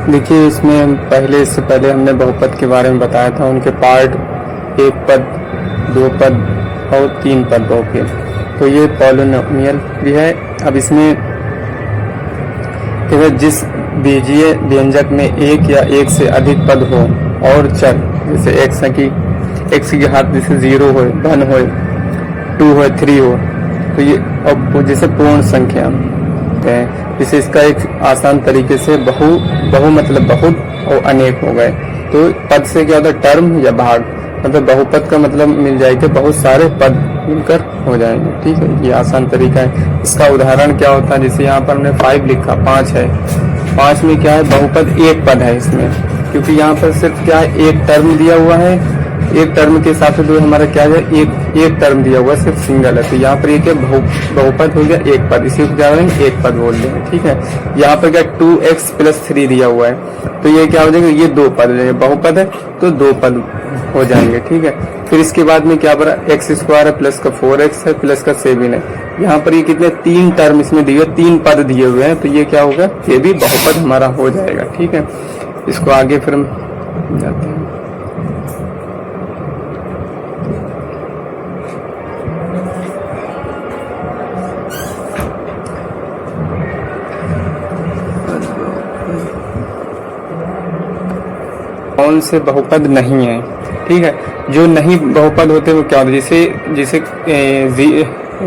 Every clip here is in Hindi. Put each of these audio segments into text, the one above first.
देखिए इसमें इससे पहले हमने बहुपद के बारे में बताया था, उनके पार्ट, एक पद, दो पद और तीन पद बहुपद। तो ये पॉलिनोमियल भी है। अब इसमें जिस बीजीय व्यंजक में एक या एक से अधिक पद हो और चर, जैसे एक्स की घात जैसे 0 हो, 1 हो, 2 हो, 3 हो, तो ये अब जैसे पूर्ण संख्या है। जैसे इसका एक आसान तरीके से बहु मतलब बहुत और अनेक हो गए। तो पद से क्या होता है, टर्म या भाग, मतलब बहुपद का मतलब मिल जाएगा बहुत सारे पद मिलकर हो जाएंगे। ठीक है, ये आसान तरीका है। इसका उदाहरण क्या होता है, जैसे यहाँ पर हमने 5 लिखा, 5 है, 5 में क्या है, बहुपद एक पद है इसमें, क्योंकि यहाँ पर सिर्फ क्या है, एक टर्म दिया हुआ है। एक टर्म के हिसाब से तो हमारा क्या है, एक टर्म दिया हुआ है, सिर्फ सिंगल है। तो यहाँ पर ये क्या बहुपद हो गया एक पद, इसी को क्या करेंगे, एक पद बोल देंगे। ठीक है, यहाँ पर क्या 2x + 3 दिया हुआ है, तो ये क्या हो जाएगा, ये 2 पद हो जाएंगे। बहुपद है तो 2 पद हो जाएंगे। ठीक है, फिर इसके बाद में क्या बना, x² है, प्लस का 4x है, प्लस का 7 है। यहाँ पर ये कितने 3 टर्म इसमें दिए, 3 पद दिए हुए हैं, तो ये क्या होगा, ये भी बहुपद हमारा हो जाएगा। ठीक है, इसको आगे फिर हम जाते हैं। कौन से बहुपद नहीं है। ठीक है, जो नहीं बहुपद होते वो क्या होते, जैसे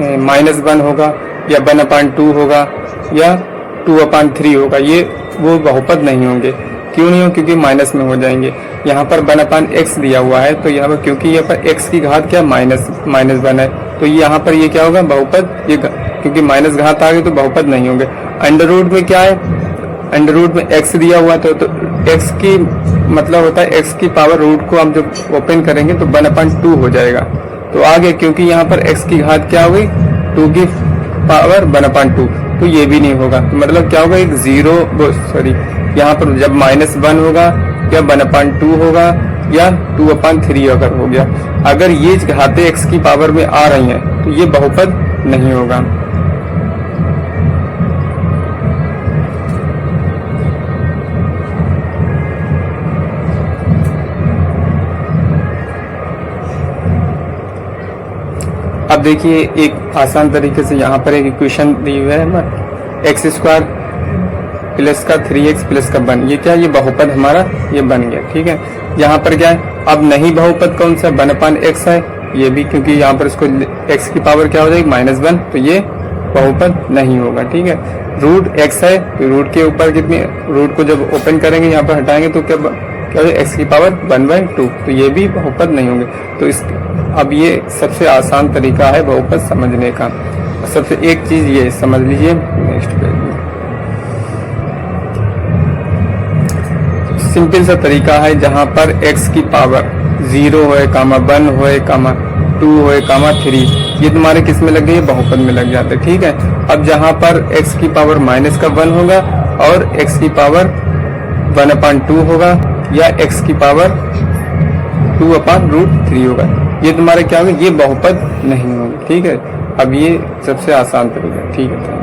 -1 होगा या 1/2 होगा या 2/3 होगा, ये वो बहुपद नहीं होंगे। क्यों नहीं हो, क्योंकि माइनस में हो जाएंगे। यहाँ पर 1/x दिया हुआ है, तो यहाँ पर क्योंकि यहाँ पर x की घात क्या -1 है, तो यहाँ पर ये क्या होगा, बहुपद, ये क्योंकि माइनस घात आ गई तो बहुपद नहीं होंगे। अंडर रूट में क्या है, अंडर रूट में x दिया हुआ तो x की मतलब होता है x की पावर, रूट को हम जब ओपन करेंगे तो 1/2 हो जाएगा। तो आगे क्योंकि यहाँ पर x की घात क्या हुई, 2 की पावर 1/2, तो ये भी नहीं होगा। तो मतलब क्या होगा, एक 0 यहाँ पर जब -1 होगा या 1/2 होगा या 2/3 अगर हो गया, अगर ये घातें x की पावर में आ रही हैं तो ये बहुपद नहीं होगा। अब देखिए एक आसान तरीके से यहाँ पर एक इक्वेशन दी हुई है, x² प्लस का 3x प्लस का 1, ये क्या, ये बहुपद हमारा ये बन गया। ठीक है, यहाँ पर क्या है, अब नहीं बहुपद कौन सा, 1/x है, ये भी क्योंकि यहाँ पर इसको x की पावर क्या हो जाएगी, -1, तो ये बहुपद नहीं होगा। ठीक है, रूट x है, तो रूट के ऊपर कितनी, रूट को जब ओपन करेंगे यहाँ पर हटाएंगे तो क्या हो जाएगा, x की पावर 1/2, तो ये भी बहुपद नहीं होंगे। तो इस अब ये सबसे आसान तरीका है बहुपद समझने का। सबसे एक चीज ये समझ लीजिए, नेक्स्ट पेज में सिंपल सा तरीका है, जहां पर x की पावर 0 होए, 1 होए, 2 होए, 3, ये तुम्हारे किस में लग गई, बहुपद में लग जाते। ठीक है, अब जहां पर x की पावर -1 होगा और x की पावर 1/2 होगा या x की पावर 2/√3 होगा, ये तुम्हारे क्या होगा, ये बहुपद नहीं होंगे। ठीक है, अब ये सबसे आसान तरीका है। ठीक है।